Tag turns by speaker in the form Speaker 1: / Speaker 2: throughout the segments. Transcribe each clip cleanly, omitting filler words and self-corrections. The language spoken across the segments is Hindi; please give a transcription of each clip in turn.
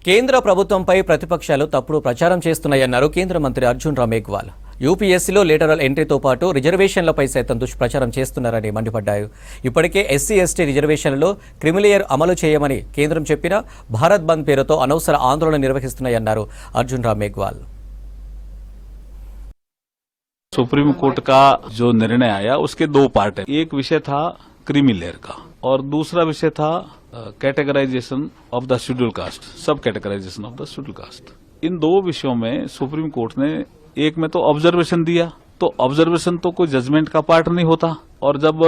Speaker 1: కేంద్ర ప్రభుత్వంపై ప్రతిపక్షాలు తప్పుడు ప్రచారం చేస్తున్నాయన్నారు కేంద్ర మంత్రి అర్జున్ రామ్ మేఘ్వాల్. యూపీఎస్సీలో లేటరల్ ఎంట్రీతో పాటు రిజర్వేషన్లపై సైతం దుష్ప్రచారం చేస్తున్నారని మండిపడ్డారు. ఇప్పటికే ఎస్సీ ఎస్టీ రిజర్వేషన్లలో క్రిమిలేయర్ అమలు చేయమని కేంద్రం చెప్పినా భారత్ బంద్ పేరుతో అనవసర ఆందోళన నిర్వహిస్తున్నాయన్నారు అర్జున్ రామ్ మేఘ్వాల్.
Speaker 2: सुप्रीम कोर्ट का जो निर्णय आया उसके दो पार्ट है। एक विषय था क्रीमी लेयर का और दूसरा विषय था categorisation of the schedule caste, sub categorisation of the schedule caste. इन दो विषयों में सुप्रीम कोर्ट ने एक में तो ऑब्जर्वेशन दिया, तो ऑब्जर्वेशन तो कोई जजमेंट का पार्ट नहीं होता। और जब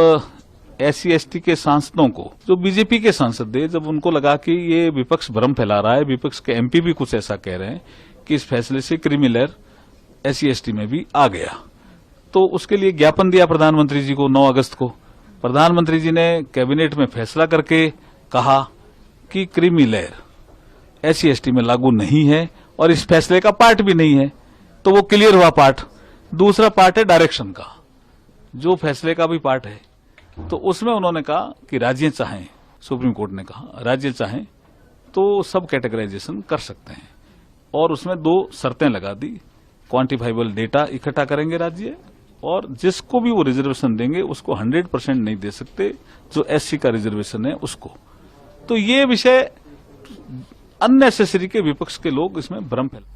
Speaker 2: एससी एसटी के सांसदों को, जो बीजेपी के सांसद थे, जब उनको लगा कि ये विपक्ष भ्रम फैला रहा है, विपक्ष के एमपी भी कुछ ऐसा कह रहे हैं कि इस फैसले से क्रीमी लेयर एससी एसटी में भी आ गया, तो उसके लिए ज्ञापन दिया प्रधानमंत्री जी को 9 अगस्त को। प्रधानमंत्री जी ने कैबिनेट में फैसला करके कहा कि क्रीमी लेयर एससी एसटी में लागू नहीं है और इस फैसले का पार्ट भी नहीं है, तो वो क्लियर हुआ पार्ट। दूसरा पार्ट है डायरेक्शन का, जो फैसले का भी पार्ट है, तो उसमें उन्होंने कहा कि राज्य चाहें, सुप्रीम कोर्ट ने कहा राज्य चाहें तो सब कैटेगराइजेशन कर सकते हैं, और उसमें 2 शर्तें लगा दी। क्वांटिफाइबल डेटा इकट्ठा करेंगे राज्य, और जिसको भी वो रिजर्वेशन देंगे उसको 100% नहीं दे सकते, जो एससी का रिजर्वेशन है उसको। तो ये विषय अननेसेसरी के विपक्ष के लोग इसमें भ्रम फैला।